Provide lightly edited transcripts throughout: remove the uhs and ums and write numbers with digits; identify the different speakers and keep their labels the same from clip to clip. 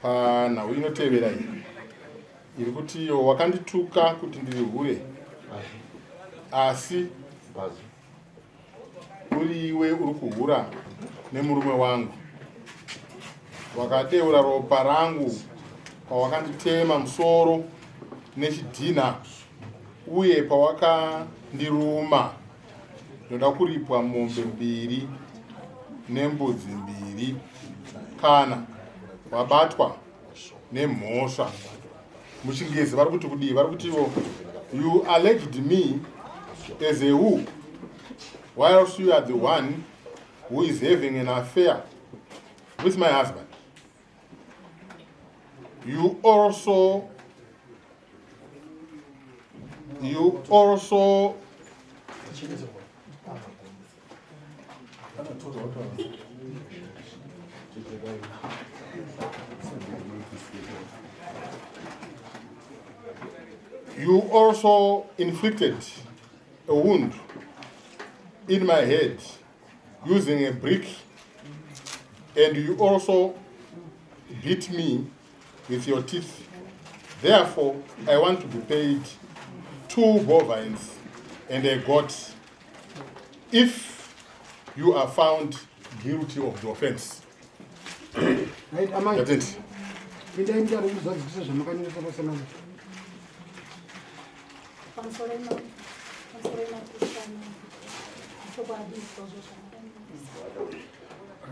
Speaker 1: panhau inotevera iyi iri kuti iyo wakandituka kuti ndiri hure asi uri iwe uri kuhura nemurume wangu, wakadeura ropa rangu pawakanditema musoro nechidhina uye pawakandiruma. Ndoda kuripwa mombe 2 nembudzi 2 kana wabatwa nemhosva. Muchingezi vari kuti kudii? Vari kuti you alleged me as a who, whilst you are the one who is having an affair with my husband. You also inflicted a wound in my head using a brick, and you also beat me with your teeth. Therefore, I want to be paid 2 bovines and a goat if you are found guilty of the offense. That's it.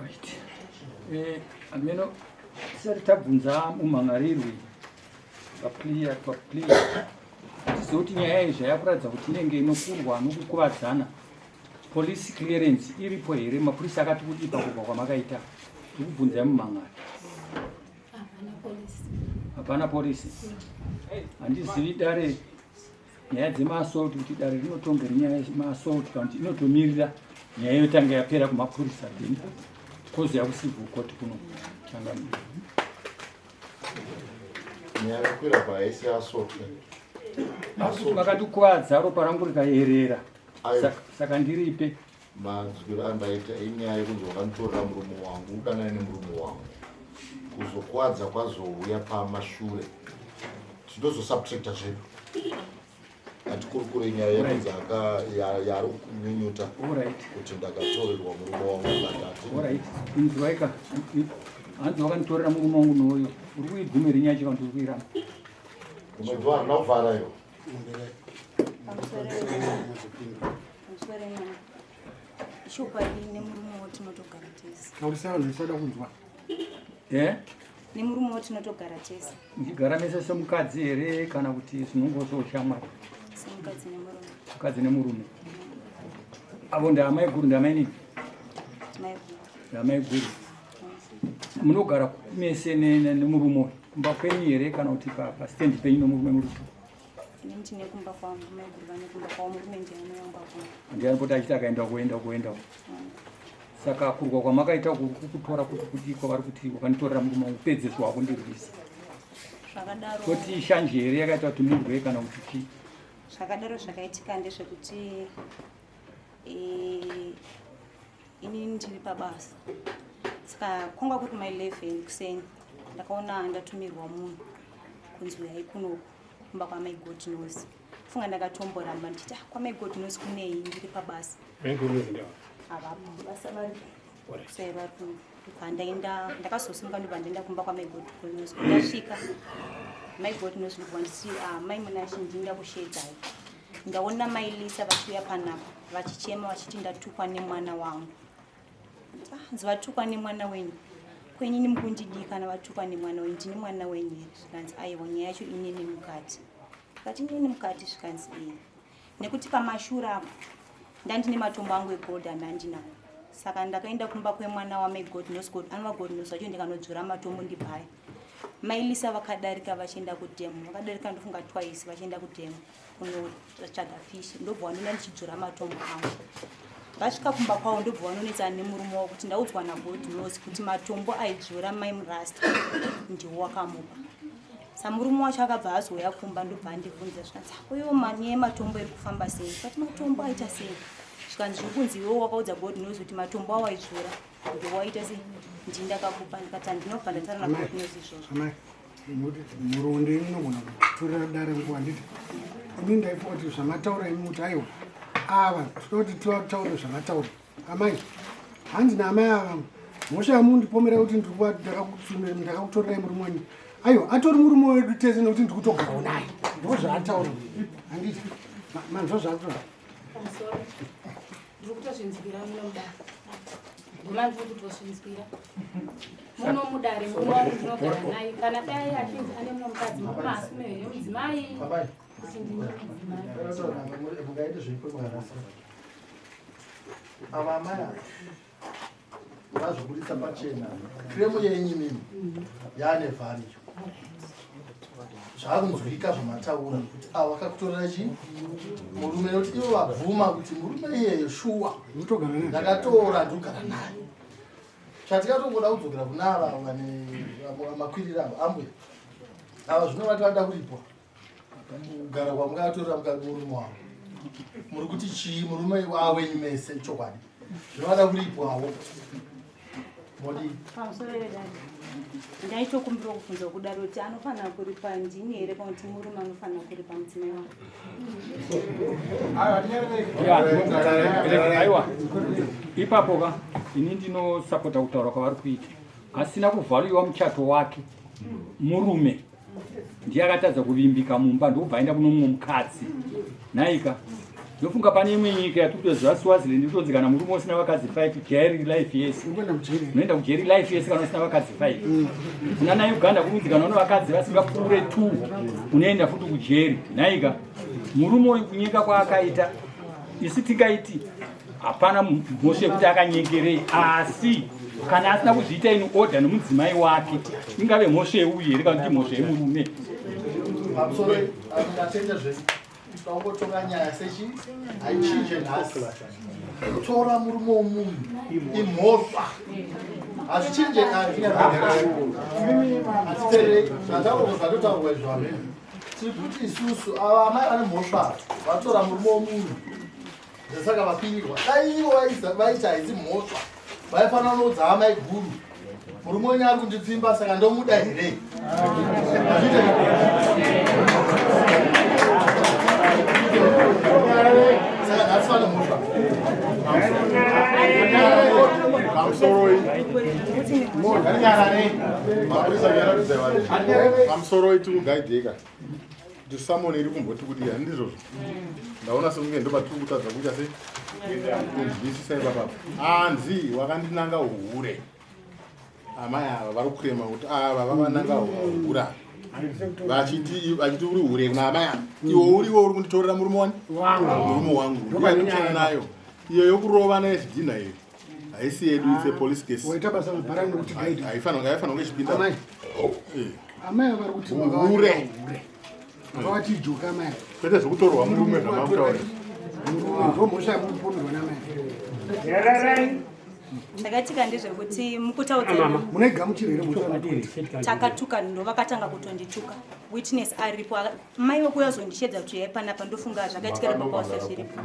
Speaker 2: Right. Ameno tabvunza umhangarirwi paplia tizoti nyaya iyi zvayakuratidza kuti inenge inokurwa nokukuvadzana. Police clearance iripo here? Mapurisa akati kuti pakubva kwamakaita ndikubvunzai mumhangari. Hapana polisi. Handizivi dare nyaya dzemaassault kuti dare rinotongera nyaya yemaassault kana kuti inotomirira nyaya yotanga yapera kumapurisa then kozi yakucivil court kuno changamira.
Speaker 3: Nyaya yakwira paisi assault.
Speaker 2: Makandikuvadza ropa rangu rikayerera saka ndiripe.
Speaker 3: Manzwiro andaita inyaya yekunzi wakanditorera murume wangu udanane nemurume wangu kuzokwadza kwazouya pamashure tinozosubtracta zvedu. Hatikurukure nyaya yekunzi yari kunyunyuta kuti ndakatorerwa murume wangu gatati.
Speaker 2: Inzwaika hanzi wakanditorera murume wangu noyo uri kuidzumira nyaya chika ndiri kuiramba
Speaker 3: umedzwa nauvharayo
Speaker 4: nemurume watinotogara tese.
Speaker 2: Ndichigara mese semukadzi here kana kuti zvinongososhamwa? Mukadzi nemurume. Avo ndamai guru ndamainini? Ndamai guru. Munogara mese nemurume kumba kwenyu here kana kuti pastendi penyu nemurume muripo?
Speaker 4: Ndine kumba kwangu mai guru vane kumba kwawo murume ndiyanoyamba kwangu.
Speaker 2: Ndianopota achiti akaenda kuendawo. Saka kurwa kwamakaita kukutora kuti kwavari kuti wakanditorera murume wangu pedzeswa kundirwisa.
Speaker 4: Zvakadaro.
Speaker 2: Kuti shanje here yakaita kuti murwe kana kuti chii?
Speaker 4: Zvakadaro zvakaitika ndezvekuti ini ndiri pabasa. Saka kwanga kuti mai 11 kuseni ndakaona ndatumirwa munhu kunzi uyai kunoku kumba kwamai Godnose. Funga ndakatomboramba ndichiti kwamai Godnose kunei ndiri pabasa. Basa vari saiva pandaenda ndakazosimuka ndobva ndaenda kumba kwamai Godnose. Ndasvika mai Godnose ndobva nditi mai Munashi ndinda kushedzai. Ndaona mai Lisa vachiuya panapa vachichema vachiti ndatukwa nemwana wangu. Nzi vatukwa nemwana wenyu? Kwenyini mukundidii kana vatukwa nemwana wenyu? Ndine mwana wenyu here. Zvikanzi aiwa nyaya yacho inini mukati. Kati inini mukati zvikanzi nekuti pamashure apo ndandine matombo angu egold andandinawo. Saka ndakaenda kumba kwemwana wamai Godnose. Anova Godnose vacho ndikanodzura matombo ndibhaya. Mai Lisa vakadarika vachienda kudhemu. Vakadarika ndofunga twice vachienda kudhemu kunotsvaga fish. Ndobva vandoenda ndichidzura matombo angu. Vasvika kumba kwavo ndobva vanonetsana nemurume wavo kuti ndaudzwa naGodnose kuti matombo aidzura mai Murasta ndiwo wakamupa. Samurume wacho akabva azoya kumba ndobva andibvunza zvikanzi uyo mani yematombo iri kufamba sei? Kati matombo aita sei? Zvikanzi zviri kunzi iwewe wakaudza Godnose kuti matombo awo aidzura. ndowaita se ndindakakupa ndikati ndinobva ndataura nakunozi izvozvo.
Speaker 5: Murundi inogona kutorera dare nguva nditi ini ndaifa kuti zvamataura imi kuti aiwa ava toti tivataure zvamataura amai hanzi naamai ava mhosva yamundipomera kuti ndakakutorerai murume wenyu aiwa atori murume wedu tese nekuti ndikutogarawo naye ndo zvaataura handiti manzwa zvaatoa
Speaker 6: ndiri kutozvinzwira munomudare ndimanzi kutozvinzwira munomudare muno ndinogara naye kana dai achinzi ane mumwe mukadzi mukumasume mudzimai kuti ndine
Speaker 7: mugaite zveikwekwarasa ava amai vazvobudisa pachena kremu yenyu mimi yaane vhariyo zvakunzwika zvamataura kuti ava vakakutorera chi murume nekuti ivo vabvuma kuti murume iyeyo shuwa ndakatora ndogara naye chatikatongoda kudzokera kuna ava vane makwiriri avo ambuya ava zvino vati vada kuripwa kugara kwamukavatorera mukati murume wavo muri kuti chii murume wawenyu mese chokwadi zvinovada kuripwawo modi
Speaker 4: pamusoro redare ndaitokumbira kubvunza kudaro kuti anofanira kuripa ndini here kana kuti murume anofanira kuripa mudzimai wake.
Speaker 2: Aiwa, ipapo ka ini ndinosapota kutaura kwavari kuita, asina kuvhariwa muchato wake murume ndiye akatadza kuvimbika mumba ndobva aenda kuno mumwe mukadzi naika ndofunga pane imwe nyika yatikutoziva Swaziland kutonzi kana murume usina vakadzi 5 jail life yes unoenda kujeri life yes kana usina vakadzi 5 kuna na Uganda kunzi kana una vakadzi vasingapfuure 2 unoenda futi kujeri naika murume uyu kunyika kwaakaita isi tingaiti hapana mhosva yekuti akanyengerei asi kana asina kuzviita inu order nomudzimai wake ingave mhosva yeuyu here kana kuti mhosva yemurume
Speaker 7: pamusoro ndatenda zvenyu tangotonga nyaya sechi haichinje nhasi kutora murume womunhu imhosva hazvichinje hatiterei zvatangozvatotaurwa izvave tiri kuti isusu ava amai vane mhosva vatora murume womunhu zvesaka vapirirwa dai ivo vaita haidzi mhosva vaifanira kunoudza amai guru murume wenyu ari kundipfimba saka ndomuda here saka ndatsvane mhosva
Speaker 1: pamusoro itikugaidheka kuti samoni iri kumboti kuti handizvozvo ndaona sekunge ndo patiri kutadza kuita se kunzwisisa ipapapo hanzi wakandinanga hure amai ava vari kurema kuti ava vavananga hura vachiti uri hure kuna amai ava iwo uriwo uri kunditorera murume wani murume wangu ndianochana nayo iyo yokurova nayezvidhina iyo haisi yedu ise police case haifanira kunge chipinda
Speaker 5: amai vari kuti
Speaker 1: hure
Speaker 5: vavatijuka amai
Speaker 1: kwete zvokutorwa murume zvamamutaura
Speaker 5: ndomhosva yamupomerwa namai
Speaker 4: Ndakatika ndezvekuti mukutaudza
Speaker 5: mune gamuchiro here mhosva
Speaker 4: takatuka ndovakatanga kutondituka witness aripo mai wekuya zondishedza kuti yaipanapa ndofunga zvakaitika repapausa zviripo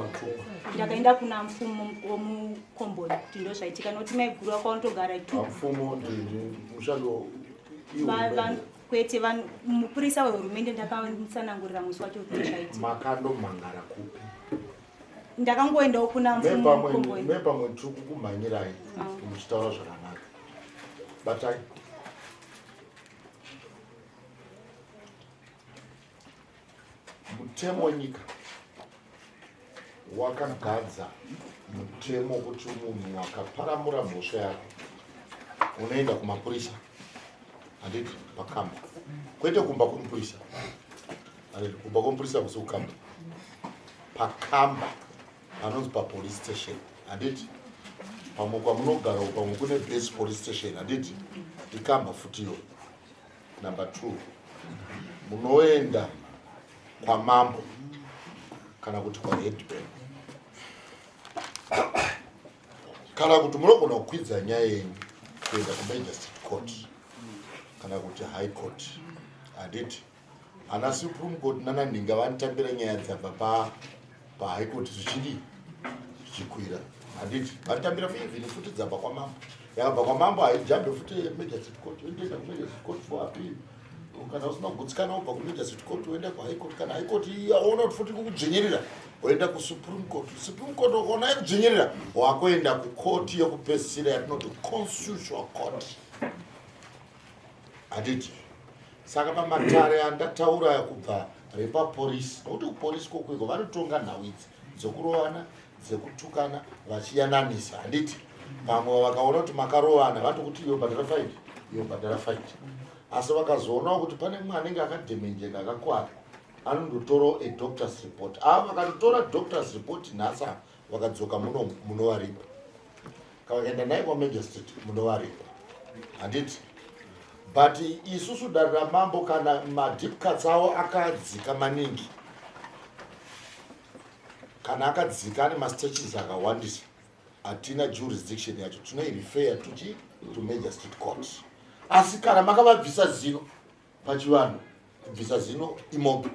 Speaker 4: ndakaenda kuna mfumo womukomboni kuti ndozvaitika nokuti mai guru wakaonotogara tu
Speaker 3: mfumo mushando
Speaker 4: kwete mupurisa wehurumende ndakamusanangurira musi wacho kuti zvaitika
Speaker 3: makandomhangara kupi
Speaker 4: ndakangoendawo kuna mfumo womukomboni
Speaker 3: mepamwe tiri kukumhanyirai muchitaura zvakanaka batai mutemo wenyika wakagadza mutemo kuti munhu akaparamura mhosva yako unoenda kumapurisa handiti pakamba kwete kumba kwemupurisa handiti kumba kwemupurisa kusi kukamba pakamba panonzi papolice station handiti pamwe kwamunogara pamwe kune base police station handiti ikamba futiyo number 2 munoenda kwamambo kana kuti kwaheadbank kana kuti munogona kukwidza nyaya yenyu kuenda kumajestic court kana kuti high court handiti ana supreme court nanandinga vanitambira nyaya dzabva pahigh court zvichiri zvichikwira handiti vanitambira even futi dzabva kwamambo yakabva kwamambo haijambe futi majestic court yoenda kumajestic court for appeal. Kana usina kugutsikana ubva kumajestic court woenda kuhigh court. Kana high court yaona kuti futi kukudzvinyirira woenda kusupreme court. Supreme court ukaona ikudzvinyirira wakuenda kukoti yekupedzisira yatinoti constitutional court. Handiti saka pamatare andataura kubva repapolisi, nokuti kupolisi kokwego vanotonga nhau idzi dzokurovana, dzekutukana vachiyananisa. Handiti pamwe vakaona kuti makarovana vatokuti iyo bhadhara faini, iyo bhadhara faini. Asi vakazoonawo kuti pane mumwe anenge akadhemenjeka akakwara, anondotorawo adoctor's report. Ava vakatotora doctor's report nhasa vakadzoka munovaripa, kavakaenda naye kwamagistrate munovaripa. Handiti but isusu dare ramambo kana madeep cuts awo akadzika maningi, kana akadzika ane mastages akawandisa, hatina jurisdiction yacho, tinoirefer to magistrate court. Asi kana makavabvisa zino pachivanhu, kubvisa zino imope,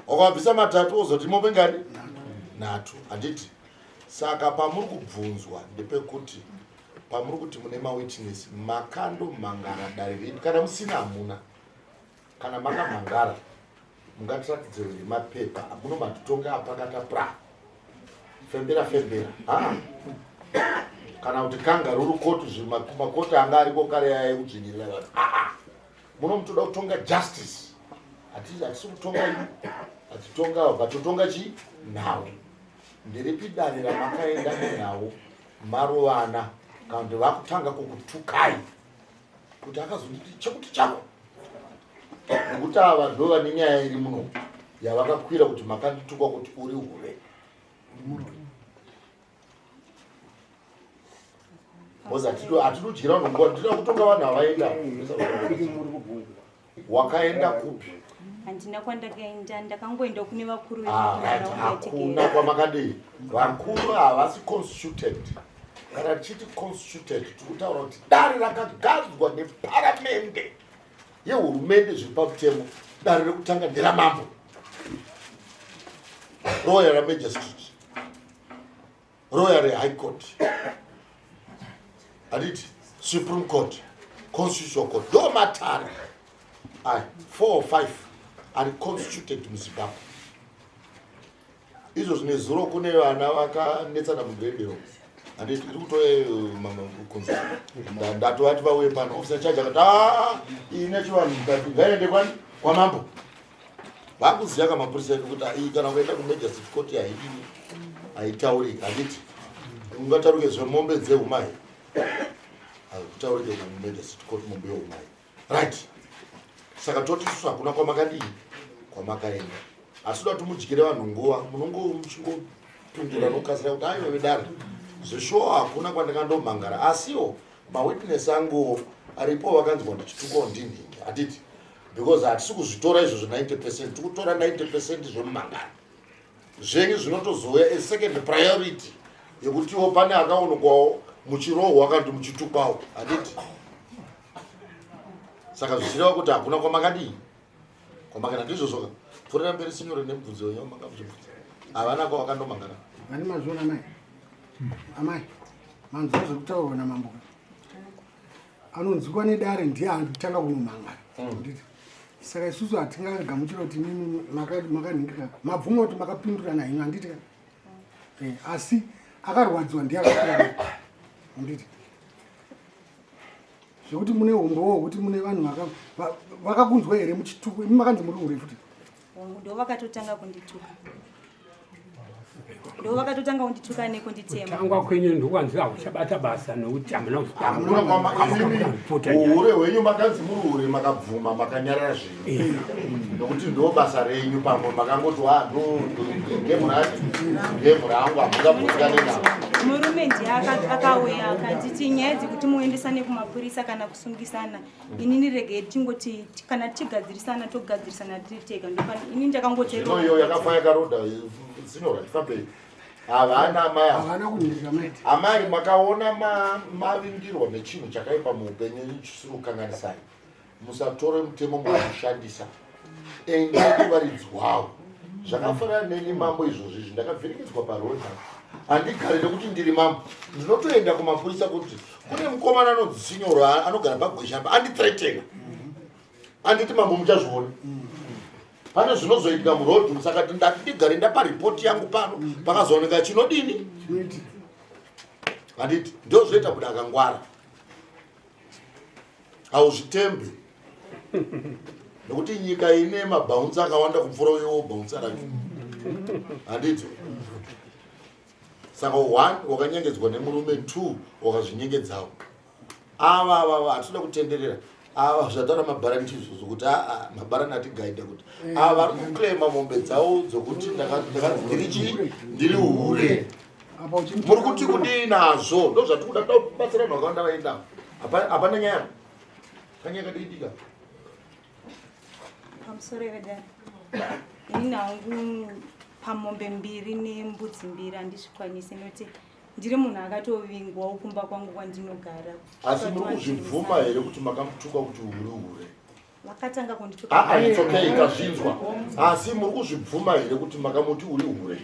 Speaker 3: wakavabvisa matatu ozoti imope ngani? Nhatu. Handiti saka pamuri kubvunzwa ndepekuti pamuri kuti mune mawitness makandomhangara dare renyu, kana musina hamuna. Kana makamhangara mungatiratidze mapepa amunomatotonga apakata pra fembera kana kuti kanga ruri koti makoti anga ariko kare yaekudzvinyirira vanhu. Munomutoda kutonga justice, hatisi kutonga inu, hatitonga ukatotonga chi nhau. Ndiripi dare ramakaenda nenhau marovana kana kuti vakutanga kukutukai kuti akazonditi chekuti chako, nekuti ava ndo vane nyaya iri muno yavakakwira kuti makandituka kuti uri huve. Hatidodyira nunguva, ndinoda kutonga vanhu havaenda. Wakaenda kupi?
Speaker 4: handina kwandakaenda, ndakangoenda kune vakuru
Speaker 3: hakuna kwamakadii. Vakuru havasi constituted. Kana tichiti constituted tikutaura kuti dare rakagadzwa neparamende yehurumende zviri pamutemo. Dare rekutanga nderamambo, royal ramagistrate, royal high court, handiti supreme court, constitutional court, ndo matare 4 or 5 ari constituted muZimbabwe. Izvo zvine zuro kune vana vakanetsana mugredero. Handiti iri kutokunza ndatovati vauye pano, officer charge akati ine chivanhu ngaende kwani kwamambo. Vakuziva kamapurisa edu kuti iyi kana kuenda kumagistrate court haidini, haitauriki. Handiti ungataruke zvemombe dzehumai, kutaurike kumagistrate court mombe yehumai. Right. Saka toti isusu hakuna kwamakadii, kwamakaenda. Asi toda timudyire vanhu nguva, munongo muchingopindura nokasira kuti aiwe vedare zveshuwa hakuna kwandakandomhangara. Asiwo mawitness angu aripo vakanzwa ndichitukawo ndini. Handiti because hatisi kuzvitora izvo 90%, tikutora 90% zvemumhangara. Zvenyu zvinotozouya as second priority yekutiwo pane akaonekwawo muchirohwa kandi muchitukwawo. Handiti saka zvichireva kuti hakuna kwamakadii, kwamakana ndizvo zvoka. Pfuurira mberi sinyore nemubvunzo wenyu makamubvunza. Havana kwavakandomhangara.
Speaker 5: Vani mazviona amai? Amai, manzwa zvekutaurwa namambo. Anonzwikwa nedare ndiye anotanga kunomhangara. Saka isusu hatingagamuchira kuti nini makanhingika. Mabvuma kuti makapindurana henyu, handiti ka? Asi akarwadziwa ndiye akapindura. Handiti zvekuti mune umbowo kuti mune vanhu vakakunzwa here muchituko, imi makanzi muri ure futi?
Speaker 4: ndo vakatotanga kundituka, ndo vakatotanga kundituka nekunditema.
Speaker 8: Tangwa kwenyu ndokwanzi auchabata basa nokuti hamuna
Speaker 3: uhure hwenyu makanzi muri ure, makabvuma makanyarara zvinhu nokuti ndo basa renyu. Pamwe makangoti ngemura angu hamungabvunzikane navo.
Speaker 4: Murume ndiye akauya akanditi nyaya dzekuti muendesane kumapurisa kana kusungisana, inini regai tingoti kana tigadzirisana togadzirisana tiri tega. Ini ndakangotero
Speaker 3: iyo yakafa yakaroda zinora tifambei. Havana amai,
Speaker 5: havana kunhirika maiti.
Speaker 3: Amai makaona mavingirwa nechinhu chakaipa muupenyu chisiri kukanganisai, musatore mutemo mukushandisa. Endai kuvaridzwawo. Zvakafanana neni mambo izvozvi ndakavhirikidzwa parodha handigare nekuti ndiri mambo ndinotoenda kumapurisa kuti kune mukomana anonzi Sinyoro anogara pagweshamba andithreatena anditi mambo muchazviona pane zvinozoitika murodhu saka ndigare ndapa ripoti yangu pano pakazooneka chinodini handiti ndozvoita kuti akangwara hauzvitembe nekuti nyika ine mabhaunsa akawanda kupfuura uyewo bhaunsa racho handiti saka 1 wakanyengedzwa nemurume 2 wakazvinyengedzawo ava hatinoda kutenderera ava zvataura mabharani tizvozvo kuti mabharani atigaida kuti ava vari kuklema mombe dzavo dzokuti ndiri hure muri kuti kudii nazvo ndo zvatikuda toda kubatsira vanhu vakawanda vaendawo hapana nyaya kanyaya kadiidika
Speaker 4: pamusoro vedare ini hangu pamombe 2 nembudzi 2 handizvikwanisi noti ndiri munhu akatovingwawo kumba kwangu kwandinogara
Speaker 3: asi muri kuzvibvuma here kuti makamutuka kuti uri hure
Speaker 4: vakatanga kundituka
Speaker 3: itokei ikazvinzwa asi muri kuzvibvuma here kuti makamuti uri hure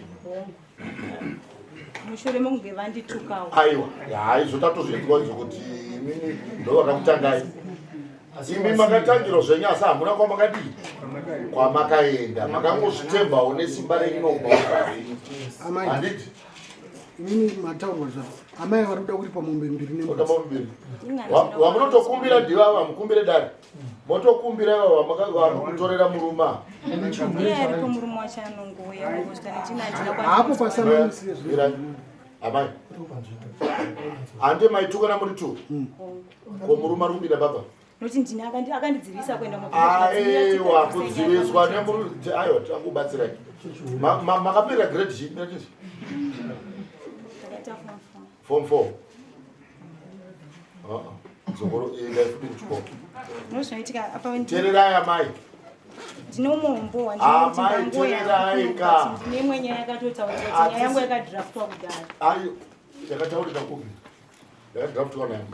Speaker 4: mushure mokunge vanditukawo
Speaker 3: aiwa haizotatozvinzwa izvo kuti imini ndo vakamutangai imi makatangiro zvenyu asi hamuna kwamakadii kwamakaenda makangozvitembawo nesimba renyinogwa handiti
Speaker 5: inini mataurwa zvavo amai vari kuda kuti pamombe 2
Speaker 3: wamunotokumbira ndivava mukumbire dare motokumbira ivava vamukutorera muruma
Speaker 4: aripo murume wachanongoya
Speaker 5: hapo pasamanisi
Speaker 3: amai hande maitukana muri 2 ko murume ari kubida baba
Speaker 4: noti ndini akandidzivisa kuenda
Speaker 3: aiwa kudziviswa aiwa takubatsirai makapera grade chii form 4 dzokoro endai futi kuchikoro
Speaker 4: nozvinoitika apa
Speaker 3: tererai amai
Speaker 4: ndinomombo
Speaker 3: amai tererai ka
Speaker 4: ndine imwe nyaya yakatotaura kuti nyaya yangu yakadraftwa kudhara
Speaker 3: ayo yakataurika kupi yakadraftwa nani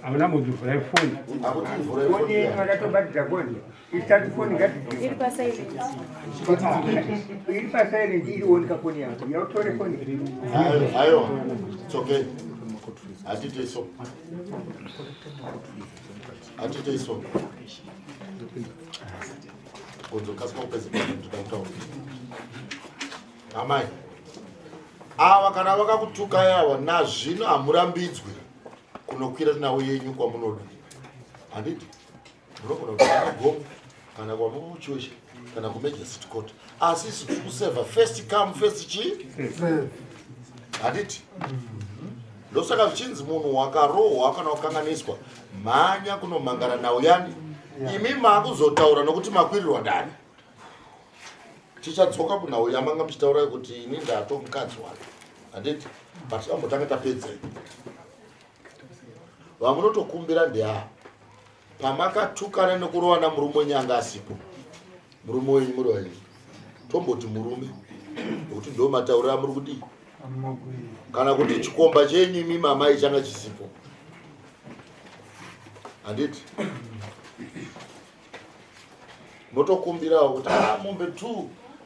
Speaker 8: Hamuna muzvivhura ifoni.
Speaker 3: akuti mvura ifoni
Speaker 9: Vakatobatidza koni. Isati foni ngati.
Speaker 4: iri pasilent
Speaker 9: Iri pasilent iriwonika foni yako. Yautore foni.
Speaker 3: ayo it's okay atite so kunzokasika kupedza ndikataura amai ava kana vakakutuka yava nazvino hamurambidzwe kunokwira nawo yenyu kwamunoda handiti munogona kuaa gomo kana kwamuchosha kana kumajesty court asi isi tiri kusevha first come first chi handiti ndosaka zvichinzi munhu wakarohwa kana kukanganiswa mhanya kunomangana nawo yani imi maakuzotaura nokuti makwirirwa ndani tichadzoka kunhau yamanga muchitaura kuti ini ndatomukadzi wake handiti but ambotanga tapedzai vamunotokumbira ndeava pamakatukana nekurovana murume wenyu anga asipo murume wenyu muri vaini tomboti murume nokuti ndo mataurira muri kudii kana kuti chikomba chenyu imi mamai changa chisipo handiti motokumbirawo kuti mombe 2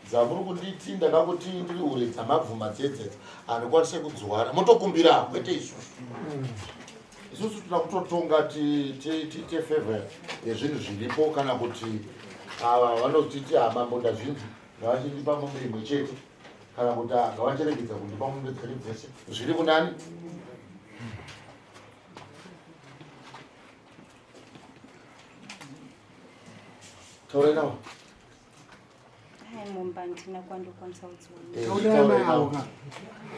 Speaker 3: dzamuri kunditi ndakakuti ndiri ure dzamabvuma dzedzedza handikwanise kudzwara motokumbirawo kwete isusu toda kutotonga tiite favor yezvinhu zviripo kana kuti ava vanotiti hamambo ndazvinzi ngavachiripa mombe imwe chete kana kuti ngavacheregedza kundipa mombe dziri dzese zviri kunani taurai navo
Speaker 4: mombe handina kwandokwanisa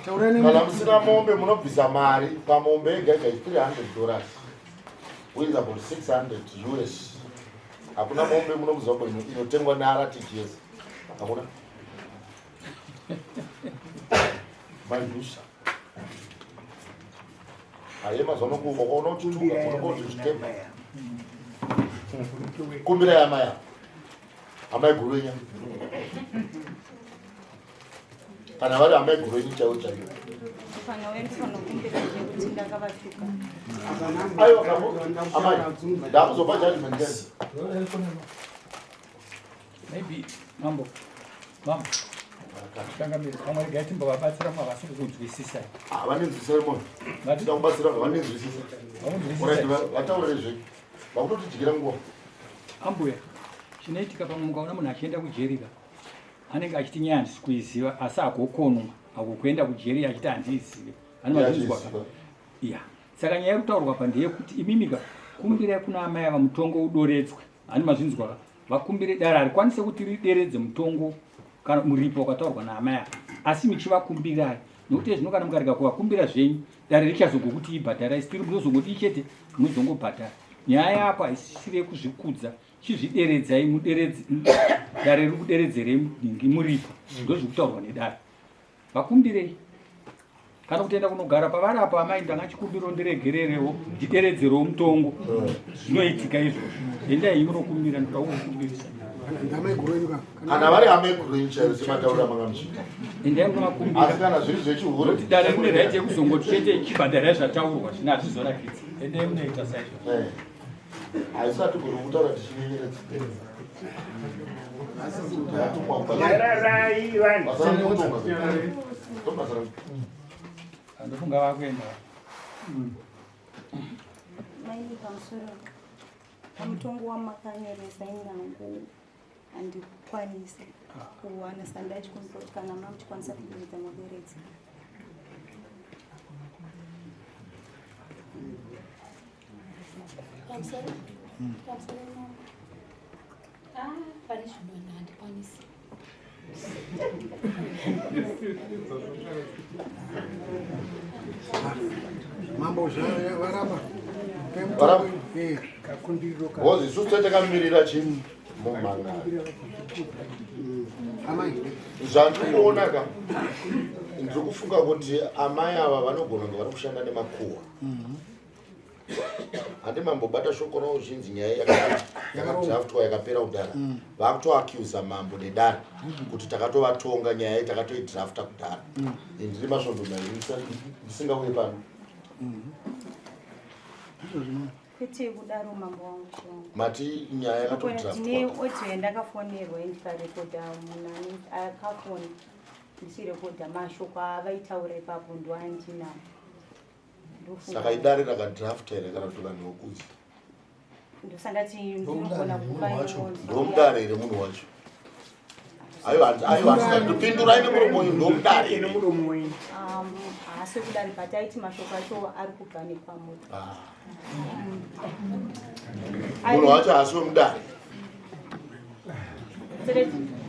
Speaker 3: kana musina mombe munobvisa mari pamombe yega yega $300 with about 600 US hakuna mombe munomuzimbabwe inotengwa neRTGS hakuna maidusha aye mazuva nokuona uchituka unongozvitema kumbira yamaya amai gurunya kana vari amai gurunya chaivo chaivo amai ndakuzopa judgment
Speaker 2: maybe mambo Tangamira pamwe regai timbovabatsira mavasi kukunzwisisa.
Speaker 3: Vanenzwisisa moyo. Tida kubatsira vanenzwisisa. Vataurezve. Vakutotidyira nguva.
Speaker 2: Ambuya, chinoitika pamwe mukaona munhu achienda kujerika anenge achiti nyaya handisi kuiziva asi agokonwa agokuenda kujerika achiti handiizive. Ane mazvinzwa. Iya. Saka nyaya yekutaurwa pa ndeyekuti imimika kumbirai kuna amai ava mutongo udoretswe. Ane mazvinzwa. Vakumbire dare rikwanise kuti rideredze mutongo kana muripo wakataurwa naamai ava. Asi michivakumbirai. Nokuti zvino kana mukarega kuvakumbira zvenyu dare richazogokuti ibhadharai spiri munozongoti chete munozongobhadhara. Nyaya yapo haisisire kuzvikudza chizvideredzai muderedze dare riri kuderedzerei muripo. Ndozvikutaurwa nedare. Vakumbirei. Kana kutenda kunogara pavari apa amai ndangachikumbiro ndiregererewo ndideredzerewo mutongo. Zvinoitika izvozvo. Endai munokumbira ndoda kukumbirisa.
Speaker 3: Kana vari hama yegurini chaiyo semataura mangamuchita.
Speaker 2: Endai munokumbira.
Speaker 3: Asi kana zviri zvechihuru.
Speaker 2: Kuti dare rine right yekuzongoti chete chibhadharai zvataurwa zvino hazvizorakidzi. Endai munoita saizvo.
Speaker 3: Haisati kuri kutaura tichinyenyeredza.
Speaker 9: Yararai vanhu.
Speaker 2: Ndofunga vakuenda.
Speaker 4: Maini pamusoro pamutongo wamakanyoresa inyangu handikwanisi kuwana sandachi kuti kana mamuchikwanisa kuderedza muderedzi.
Speaker 6: Pane zvinhu handikwanisi.
Speaker 5: Mambo varamba.
Speaker 3: Bozi isusu tatakamirira chinhu mumanga.
Speaker 5: Amai.
Speaker 3: Zvandikuonaka ndiri kufunga kuti amai ava vanogona kunge vari kushanda nemakuhwa. Handi mambobata shoko ravo zhinji nyaya yakadhiraftwa yakapera kudhara. Vakutoacusa mambo nedare kuti takatovatonga nyaya takatoidhirafta kudhara. Ndiri masvondo mairi ndisingauye pano.
Speaker 4: Kwete kudaro mambo wangu chongo.
Speaker 3: Mati nyaya yakatodhiraftwa.
Speaker 4: Ndine audio yandakafonerwa ndikarekodha munhu akafona ndichirekodha mashoko avaitaura ipapo ndoandinawo.
Speaker 3: Saka idare rakadhirafta here kana kuti vanhu vokuzi.
Speaker 4: Ndosandati ndinogona kubairo.
Speaker 3: Ndomudare here munhu wacho. Aiwa asingandipindurai nemuromo uyu ndomudare here
Speaker 9: Murume uyu.
Speaker 4: Haasi kudare but aiti mashoko acho ari kubva nepamoto.
Speaker 3: Munhu wacho haasi wemudare.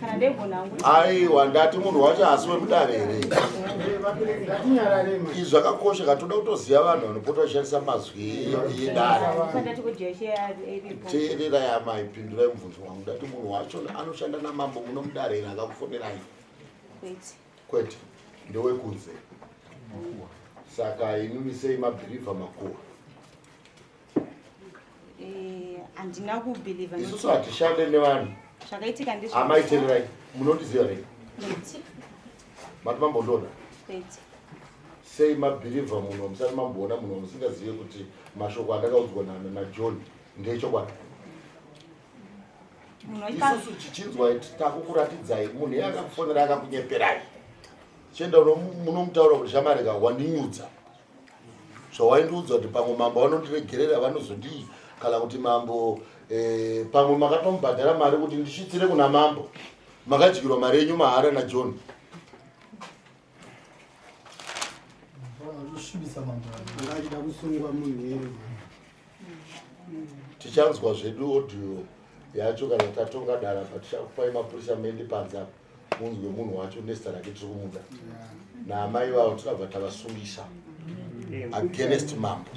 Speaker 4: Kana ndegona kuti
Speaker 3: Aiwa ndati munhu wacho haasi wemudare here. Izvi zvakakosha katoda kutoziva vanhu vanopota vachishandisa mazwi edare.
Speaker 4: sandati kuti yeshe aripo.
Speaker 3: Teererai amai, pindurai mubvunzo wangu. Ndati munhu wacho anoshanda namambo muno mudare here akakufonerai.
Speaker 4: Kwete.
Speaker 3: Kwete, ndewekunze. Saka inini sei mabhirivha makuhwa.
Speaker 4: Handina kubhilivha.
Speaker 3: Isusu hatishande nevanhu.
Speaker 4: Zvakaitika ndizvo.
Speaker 3: Amai teererai, munondiziva here? Mati mambondona.
Speaker 4: Kwete.
Speaker 3: Sei mabhirivha munhu wamusati mamboona munhu wamusingazive kuti mashoko andakaudzwa naJohn ndechokwadi. Isusu chichinzwa takukuratidzai munhu iye akakufonera akakunyeperai. Chienda munomutaura kuti shamareka wandinyudza. Zvawaindiudza kuti pamwe mambo vanondiregerera vanozondii kana kuti mambo pamwe makatomubhadhara mari kuti ndisvitsire kuna mambo. Makadyirwa mari yenyu mahara naJohn.
Speaker 5: Ngachida kusungwa munhu.
Speaker 3: Tichanzwa zvedu audio yacho kana tatonga dara patichakupai mapurisa mendi panza munzwe munhu wacho nezita rake tiri kumuda. Naamai vavo tikabva tavasungisa against mambo.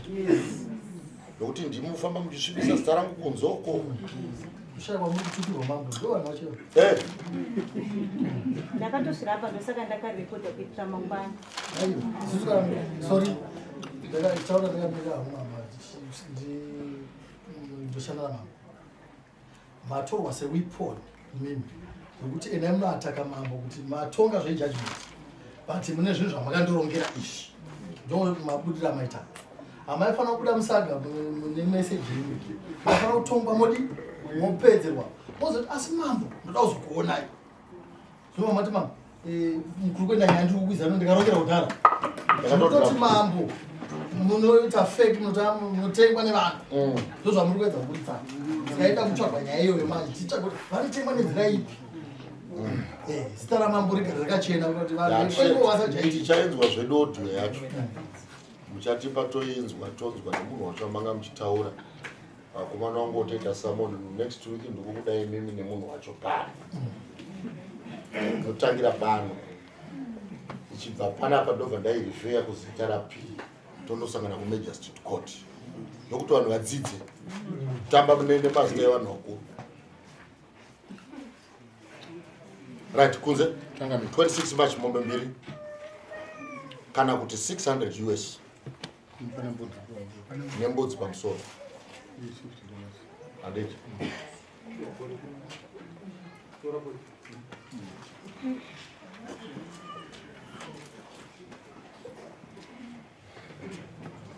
Speaker 3: Nokuti ndimufamba muchisvibisa zita rangu kunzoko.
Speaker 4: Ndakatosvirapa ndosaka ndakarekodha kuitira mangwana.
Speaker 7: Sorry. Ndakataura ndakamira hamuna ndoshanda namambo. Matorwa seweapon mimi. Nokuti ena munoataka mambo kuti matonga zvejudgment. But mune zvinhu zvamakandirongera izvi. Ndo mabudira maita. Amaifanira kubuda musaga mune message yenyu. Mafanira kutongwa modi mopedzerwa. Mozoti asi mambo ndoda kuzokuonai. Zvino mati mambo mukuru kwenda nyaya ndiri kukwizana ndikarokera kudhara munototi mambo munoita fake munotengwa nevanhu ndozvamuri kuedza kuburisana tikaenda kutsvagwa nyaya iyoyo manje titsvagwa kuti vanotengwa nenzira ipi zita ramambo rigari rakachena kuti
Speaker 3: tichainzwa zvedodho yacho muchatipa toinzwa tonzwa nemunhu wacho amanga muchitaura vakomana wangu otoita samon next week ndikukudai mimi nemunhu wacho pano notangira pano ichibva panapa ndobva ndairifeya kuzita rapii tondosangana kumajestic court nokuti vanhu vadzidze kutamba nemazita evanhu vakuru right kunze 26 march mombe mbiri kana kuti 600 US nembudzi pamusoro handiti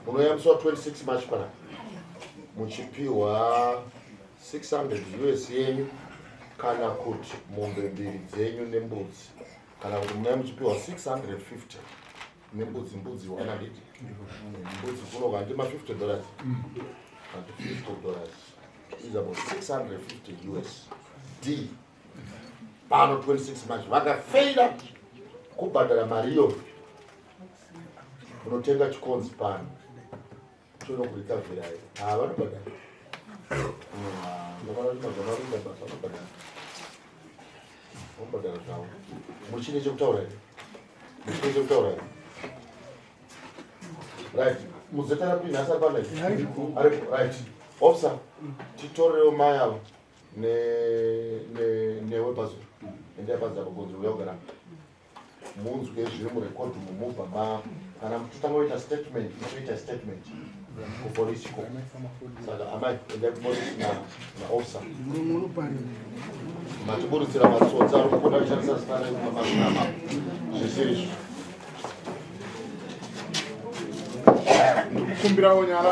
Speaker 3: munoyambiswa 26 march pana muchipiwa 600 US yenyu kana kuti mombe mbiri dzenyu nembudzi kana kuti munai muchipiwa 650 nembudzi mbudzi wanaditi mbudzi kunoka ndima $50 and $50 is about 650 USD pano 26 march vakafeira kubhadhara mariyo unotenga chikonzi pano chonokurikavhirai vanobhadhara vanobhadhara zvavo muchine chekutaura here right muzeta rapi nhasi apana aripo right officer titorewo mayavo newebhazo endeyabhazi apo gonzo uyagara munzwe zviri murekodhi mumubva kana mutotanga kuita statement itoita statement kupolisi ko saka amai endai kupolisi naofficer matiburutsira matsotsi ari kukunda kushandisa zita remamazvinama zvisiri izvo
Speaker 1: ndikukumbirawo nyara